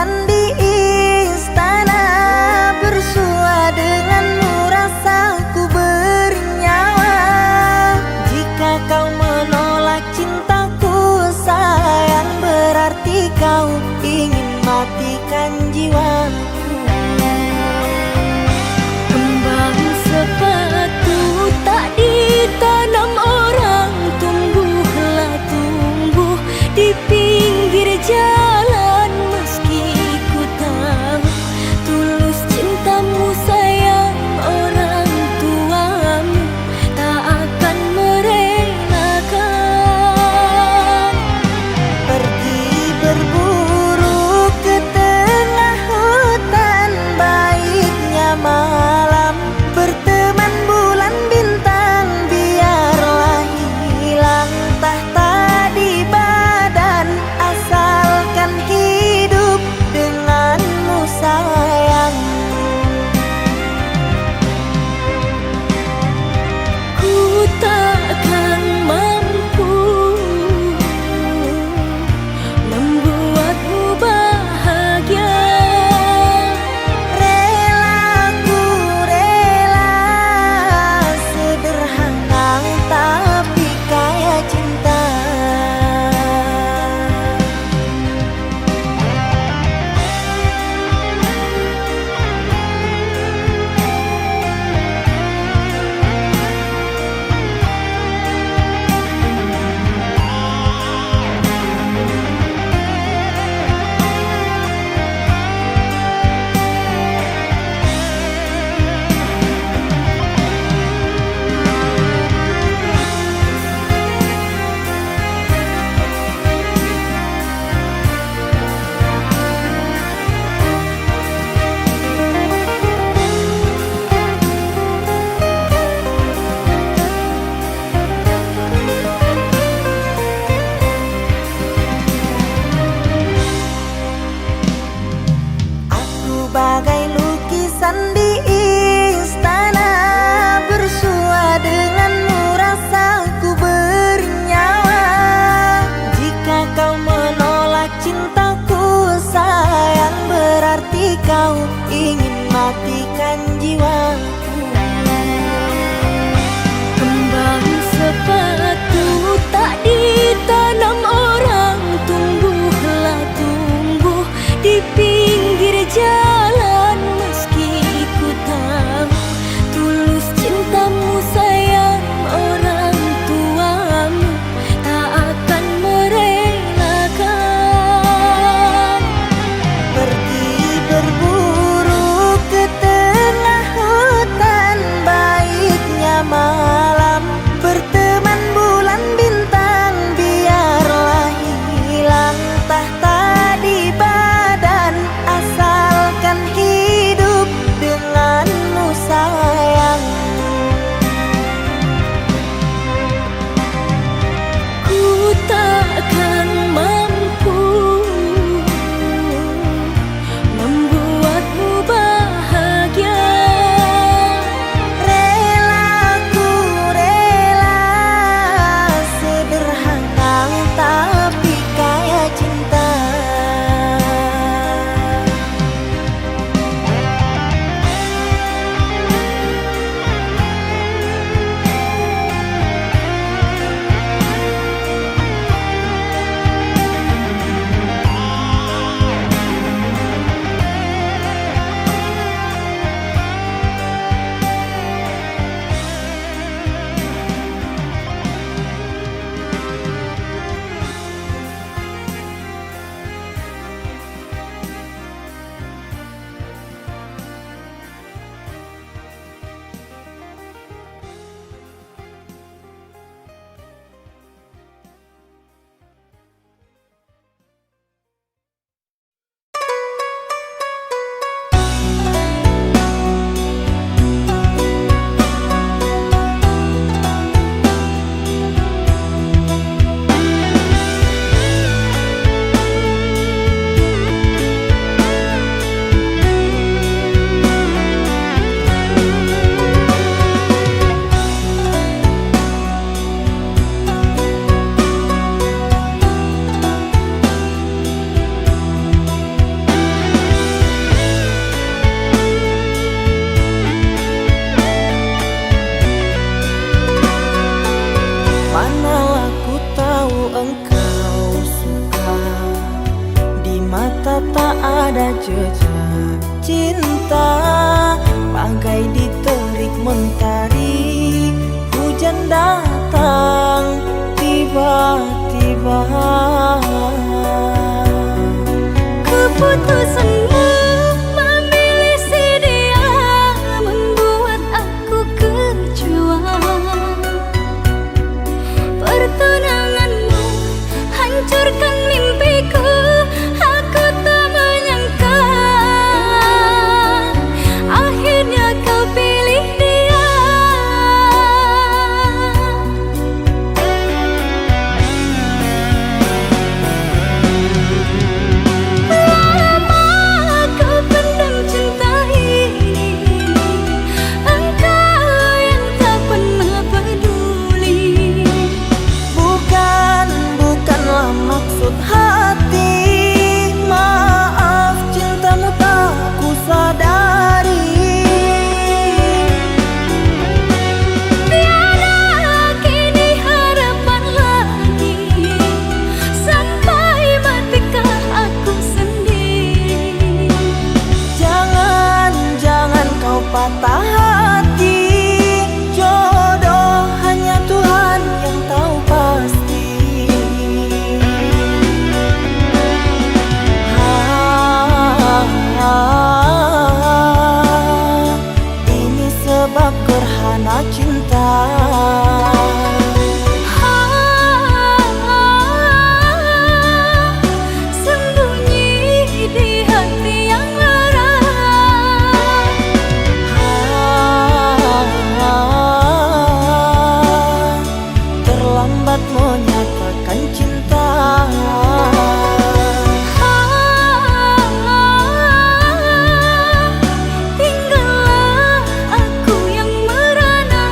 bosan di istana, bersua denganmu rasaku bernyawa. Jika kau menolak cintaku sayang, berarti kau ingin matikan jiwaku. Kembang sepatu tak ditanam orang, tumbuhlah tumbuh di pinggir jalan. Meski jejak cinta, bagai diterik mentari. Hujan datang tiba-tiba. Keputusanmu memilih si dia membuat aku kecewa. Pertunanganmu hancurkan mimpiku. Aku tak menyangka akhirnya kau pilih dia. Lama kau pendam cinta ini, engkau yang tak pernah peduli. Bukanlah maksud hati, maaf cintamu tak ku sadari. Tiada kini harapan lagi, sampai matikah aku sendiri. Jangan kau patah hati, jodoh hanya Tuhan yang tahu pasti. Ini sebab gerhana cinta. Sembunyi di hati yang lara. Terlambat menyatakan cinta. Tinggallah aku yang merana.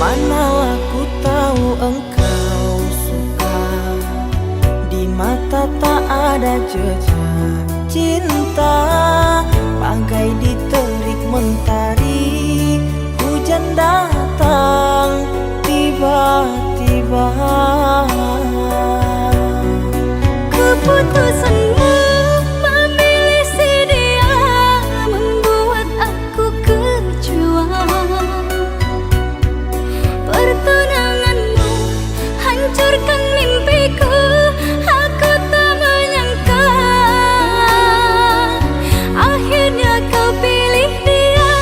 Manalah ku tahu engkau suka, di mata tak ada jejak cinta, bagai diterik mentari. Hujan datang tiba-tiba. Keputusanmu memilih si dia membuat aku kecewa. Pertunanganmu hancurkan mimpiku. Aku tak menyangka akhirnya kau pilih dia.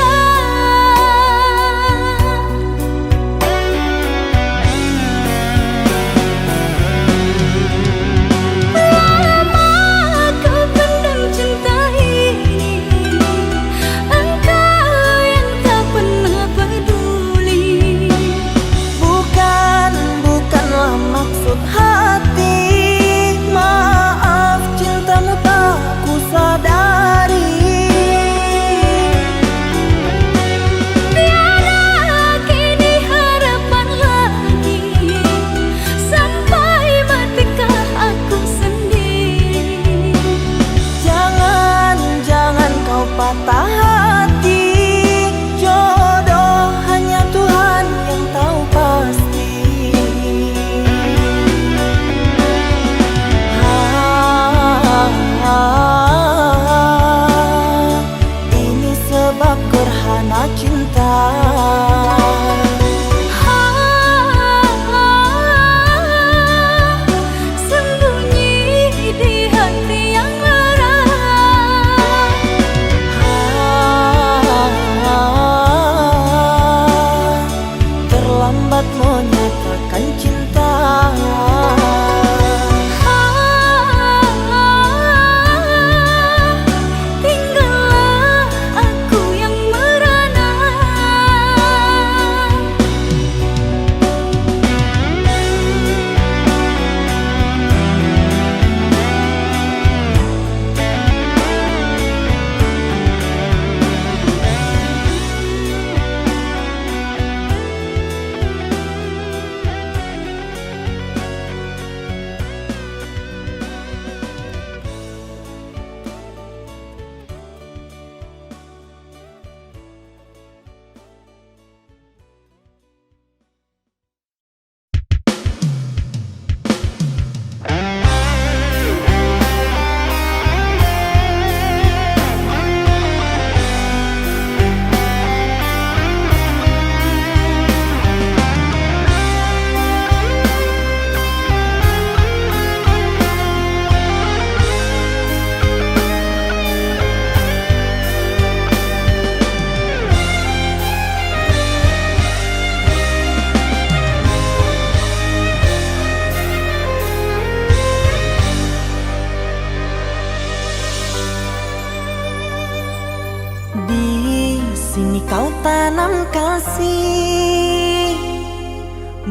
tanam kasih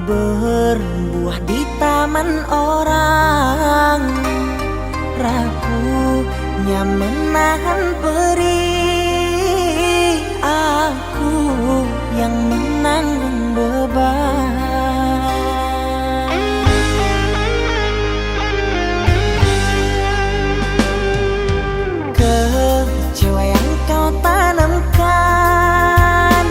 berbuah di taman orang, rapuhnya menahan perih, aku yang menanggung beban. Kecewa yang kau tanamkan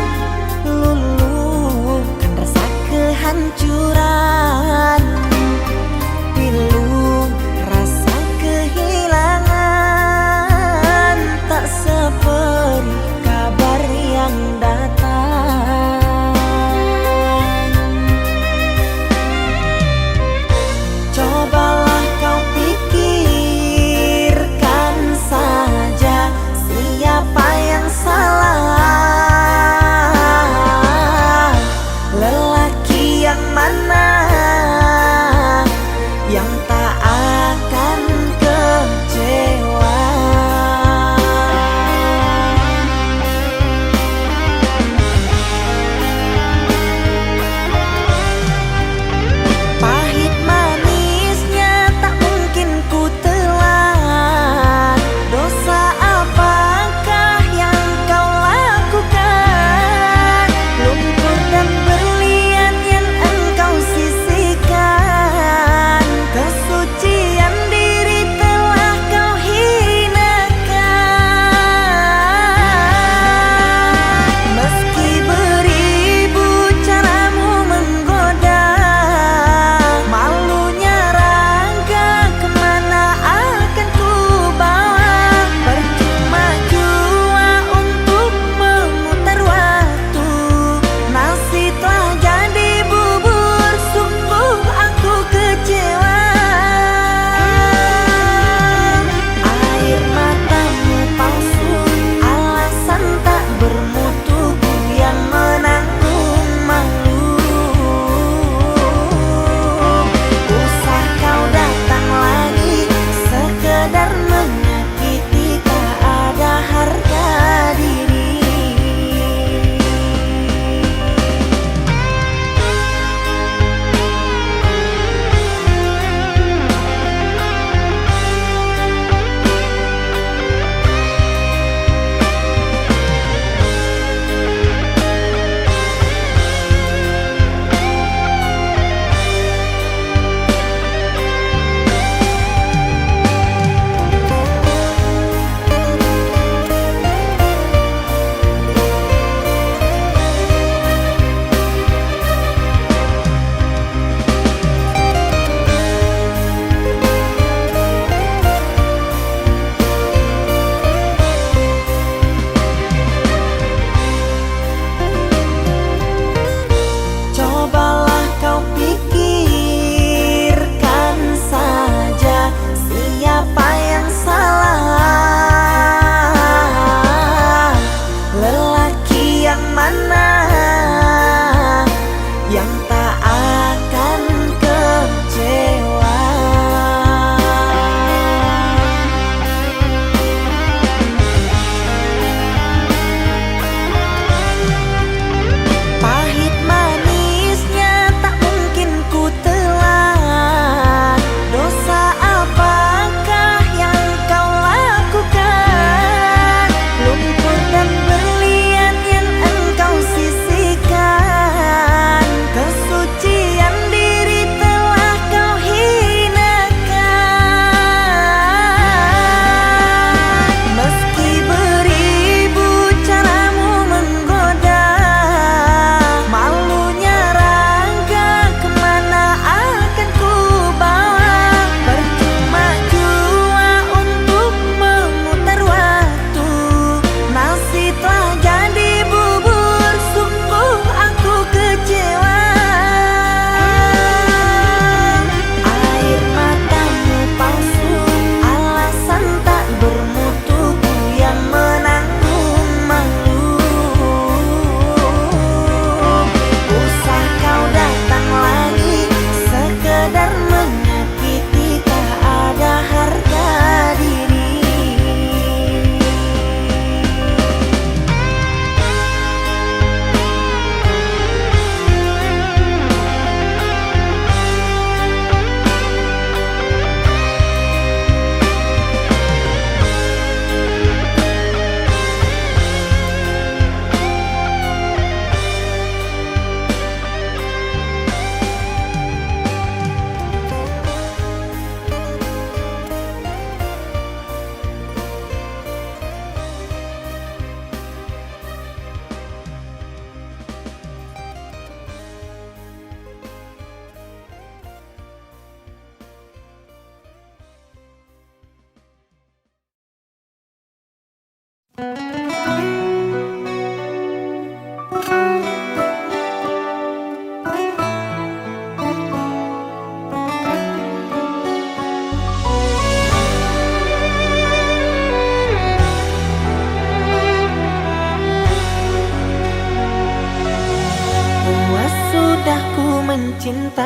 luluhkan rasa kehancuran, pilu rasa kehilangan, tak seperti kabar yang datang. Cobalah kau pikirkan saja siapa yang salah, lelaki yang mana yang tak akan kecewa. Pahit manisnya tak mungkin ku telan, dosa apakah yang kau lakukan, lumpur dan berlian yang engkau sisihkan, kesucian diri telah kau hinakan. Meski beribu caramu menggoda, malunya raga kemana akan ku bawa, percuma jua untuk memutar waktu, nasi telah jadi bubur, sungguh aku kecewa.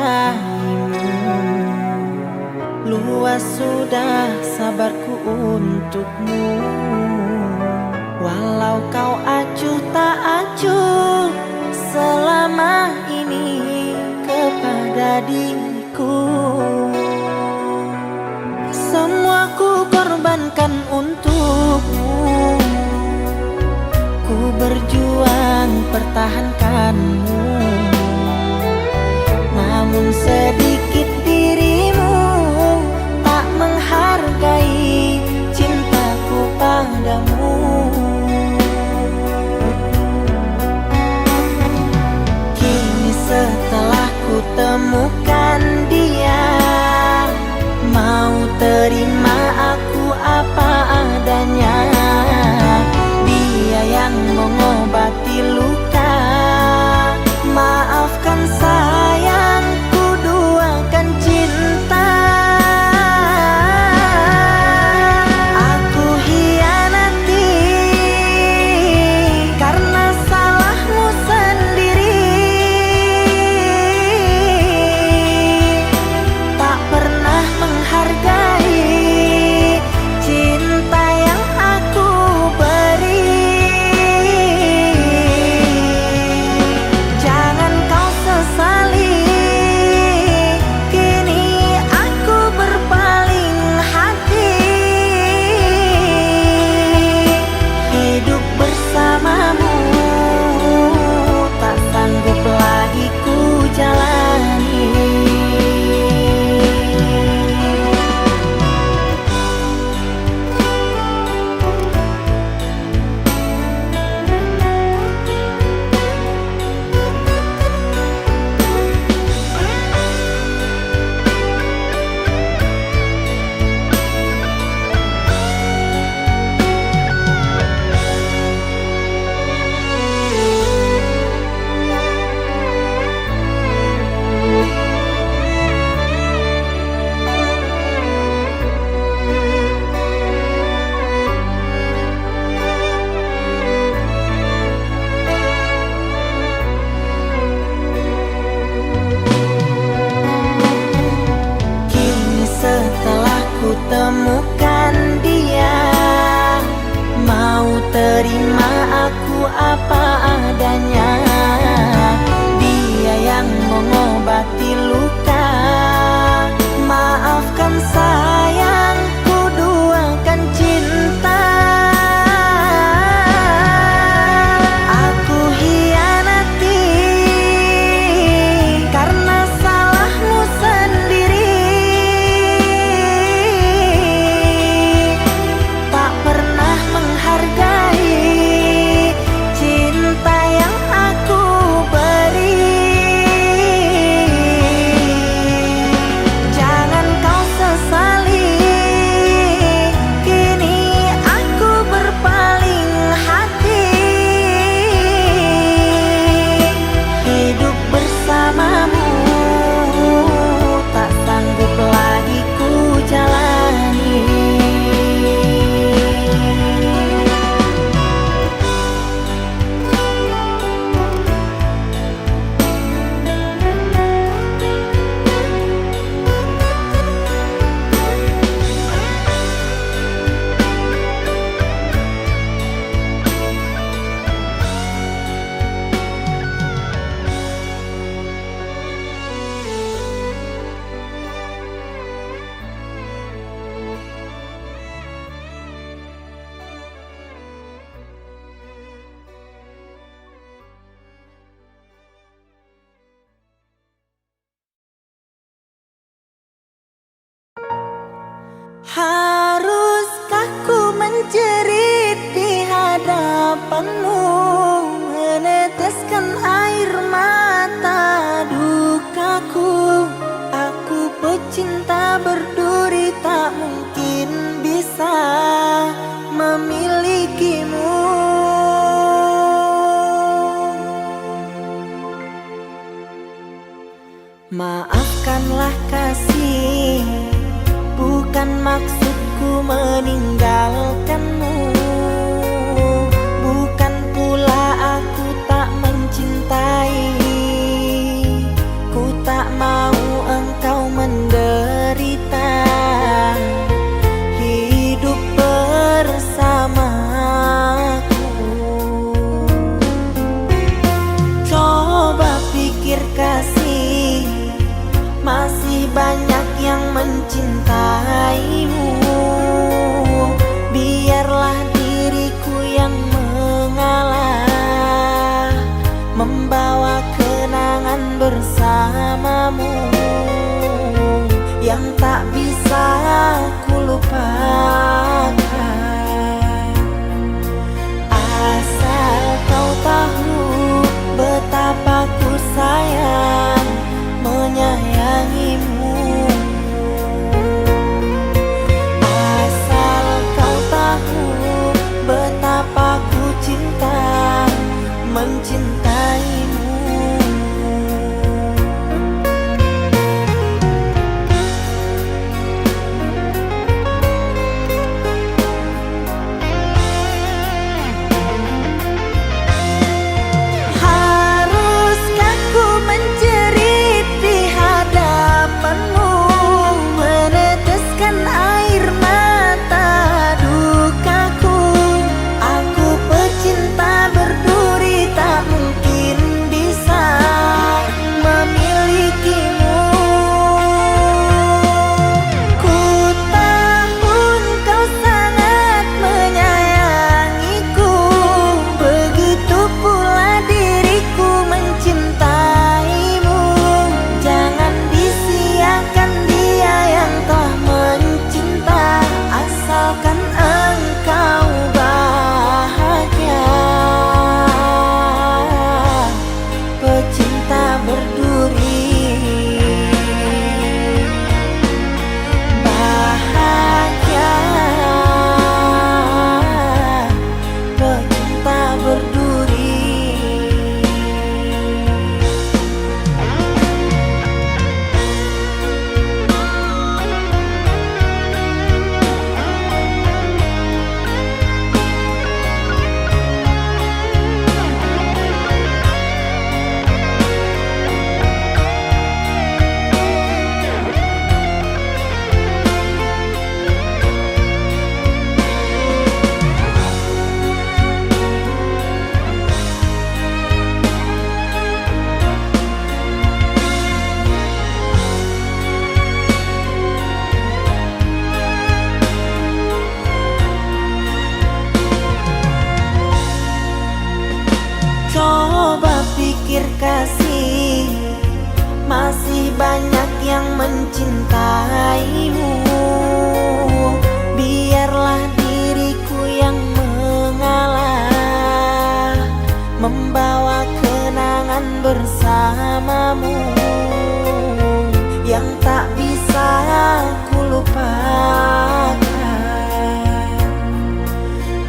mencintaimu. Luas sudah sabarku untukmu. Walau kau acuh tak acuh selama ini kepada diriku, semua ku korbankan untukmu. Ku berjuang pertahankanmu, namun sedikit dirimu tak menghargai cintaku padamu. Kini setelah ku temukan dia, mau terima aku apa adanya. Dia yang mengobati luka. Maafkan sayang, ku duakan cinta. Aku hianati karena salahmu sendiri. Tak pernah menghargai cinta yang aku beri. Jangan kau sesali, kini aku berpaling hati. Hidup bersamamu tak sanggup lagi ku jalani. Kini setelah ku temukan dia, mau terima aku apa adanya. Dia yang mengobati luka. Maafkan sayang, ku duakan cinta. Aku hianati karena salahmu sendiri. Tak pernah menghargai cinta yang aku beri. Jangan kau sesali, kini aku berpaling hati. Hidup bersamamu tak sanggup lagi ku jalani. Haruskah ku menjerit di hadapanmu, meneteskan air mata dukaku? Aku pecinta berduri, tak mungkin bisa memilikimu. Maafkanlah kasih, bukan maksudku meninggalkanmu. Bukan pula aku tak mencintai, ku tak mau kasih, masih banyak yang mencintaimu. Biarlah diriku yang mengalah, membawa kenangan bersamamu yang tak bisa ku lupakan.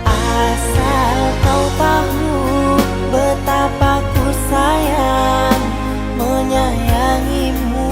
Asal kau tahu betapa ku sayang menyayangimu.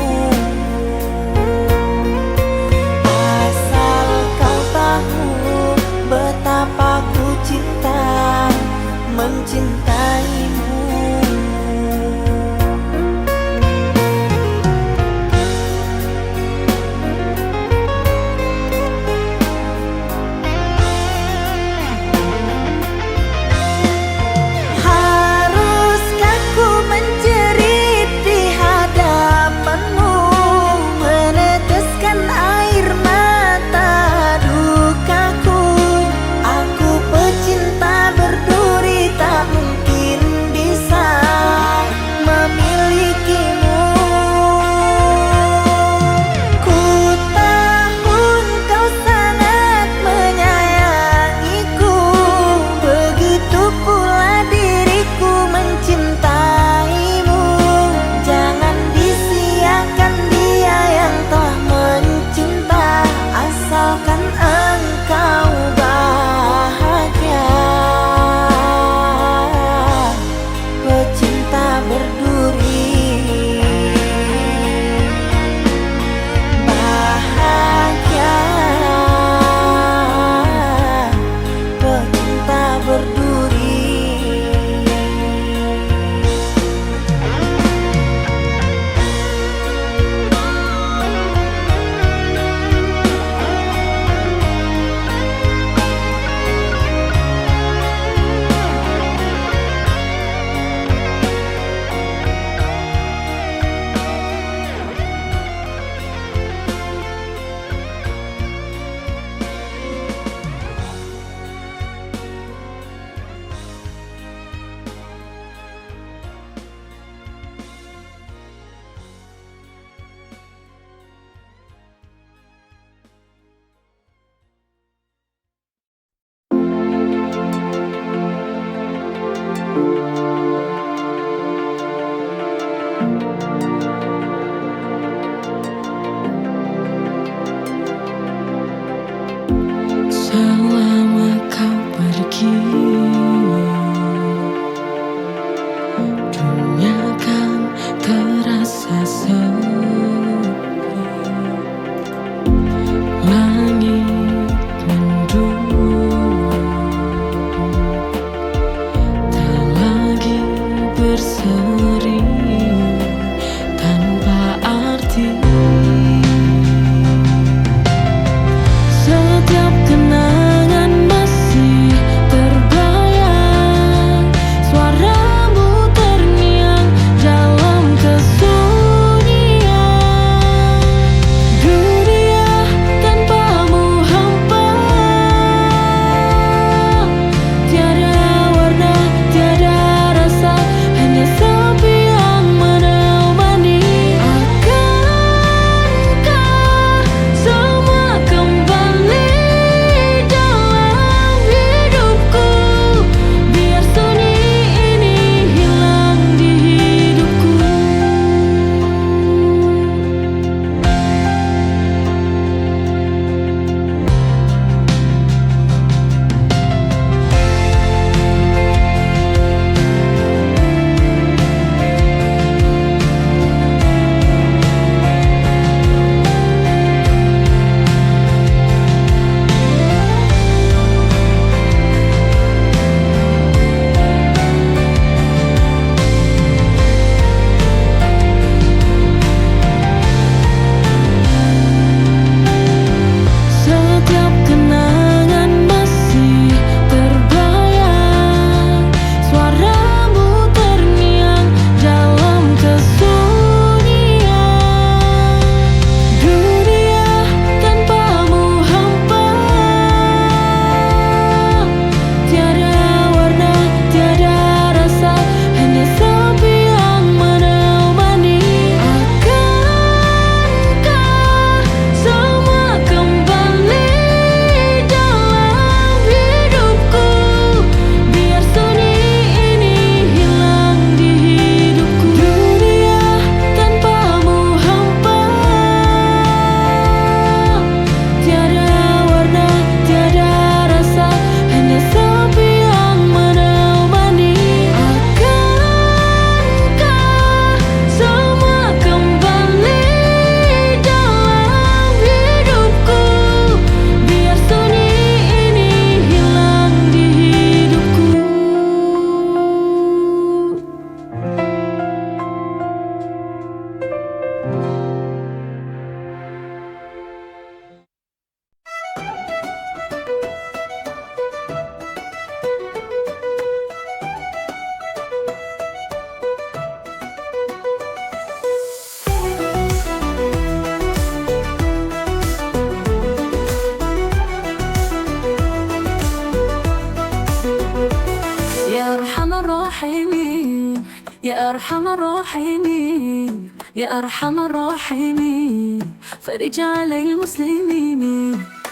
أرحم الراحمين يا أرحم الراحمين فرج على المسلمين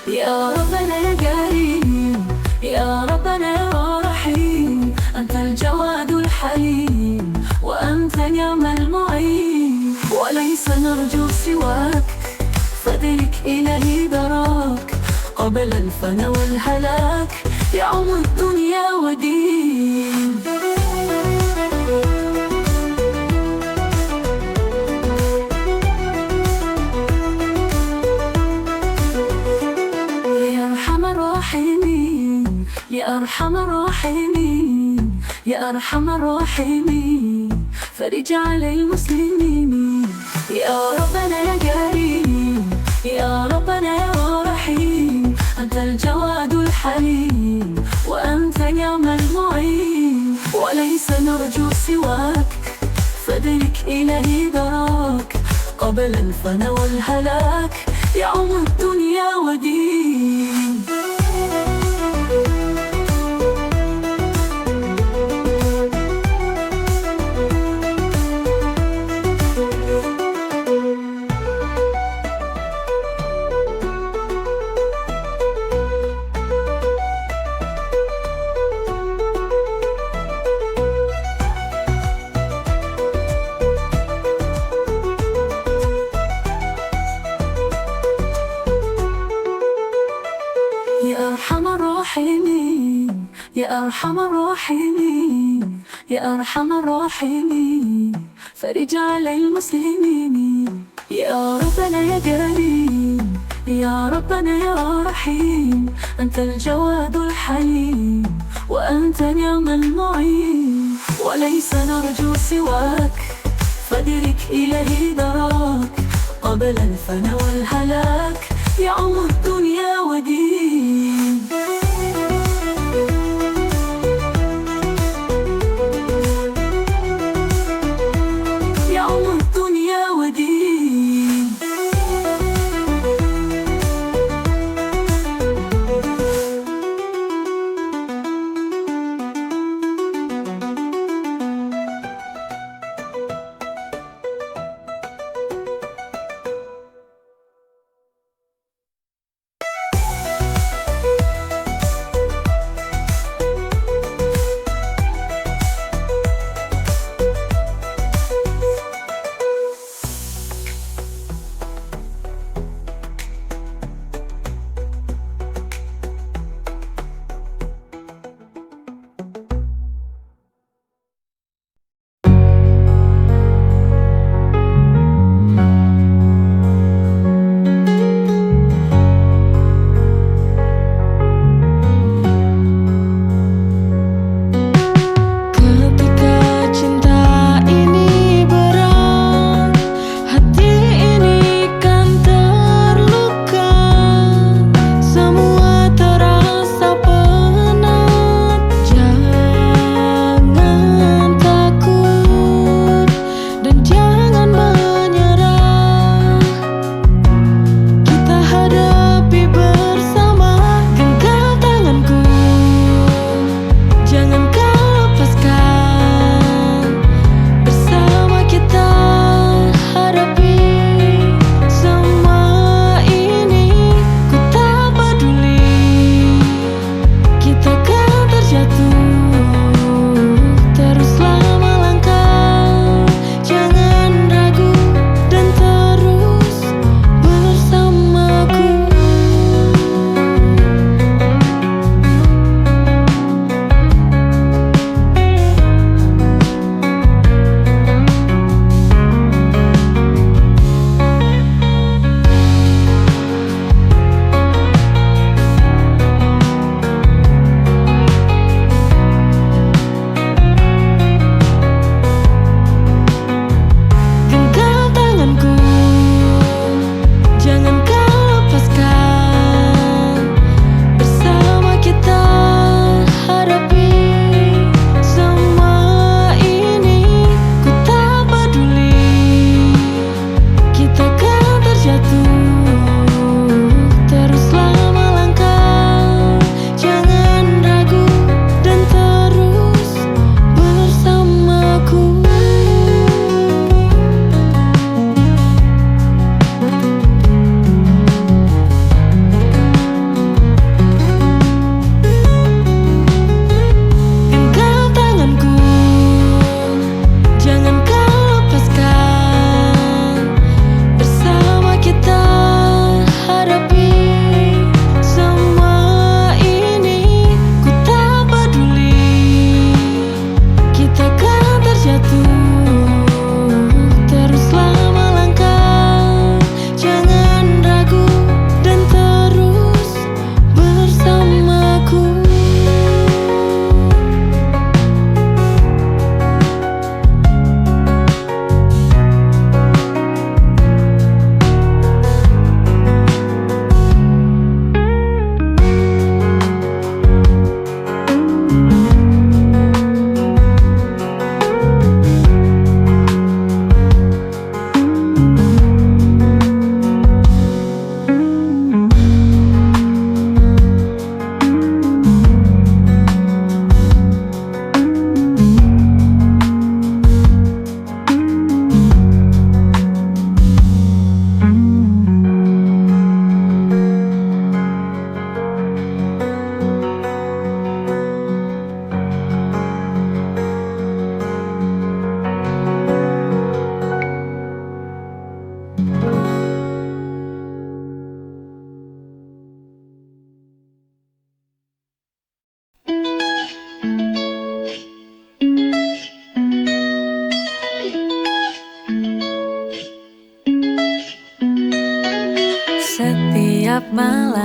يا ربنا يا كريم يا ربنا يا رحيم أنت الجواد الحليم وأنت نعم المعين وليس نرجو سواك فدرك إلهي دراك قبل الفنا والهلاك يعم الدنيا ودين يا أرحم الراحمين يا أرحم الراحمين يا أرحم الراحمين فرج على المسلمين يا ربنا يا كريم يا ربنا يا رحيم أنت الجواد الحليم وأنت نعم المعين وليس نرجو سواك فدرك إلهي دراك قبل الفنا والهلاك يعم الدنيا ودين يا أرحم الراحمين يا أرحم الراحمين يا أرحم الراحمين فرج على المسلمين يا ربنا يا كريم يا ربنا يا رحيم أنت الجواد الحليم وأنت نعم المعين وليس نرجو سواك فدرك إلهي دراك قبل الفنا والهلاك يعم الدنيا ودين يعم الدنيا ودين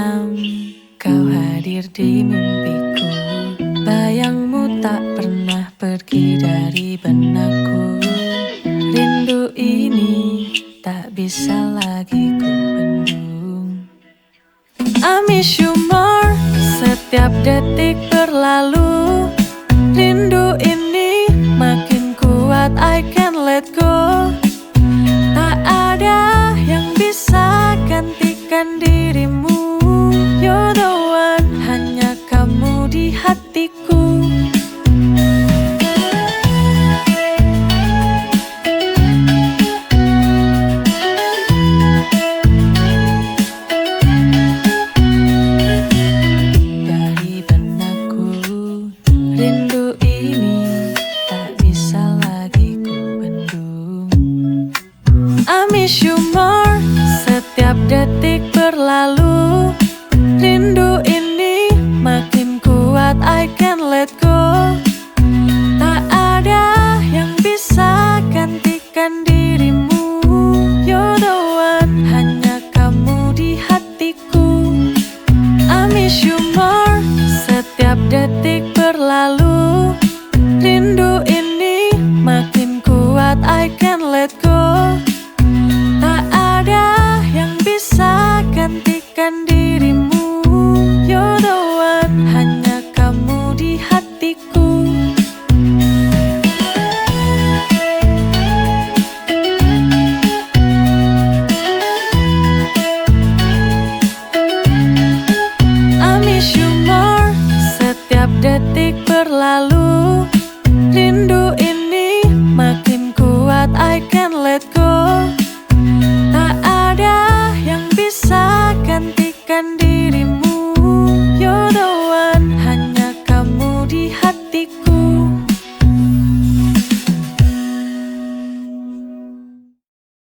malam kau hadir di mimpiku. Bayangmu tak pernah pergi dari benakku. Rindu ini tak bisa lagi ku bendung. I miss you more. Setiap detik berlalu, rindu ini makin kuat, I can't let go. Tak ada yang bisa gantikan dirimu. You're the one, hanya kamu di hatiku. Dari benakku, rindu ini tak bisa lagi ku bendung. I miss you more. Setiap detik berlalu, rindu ini makin kuat, I can't let go. Tak ada yang bisa gantikan dirimu. You're the one, hanya kamu di hatiku. I miss you more.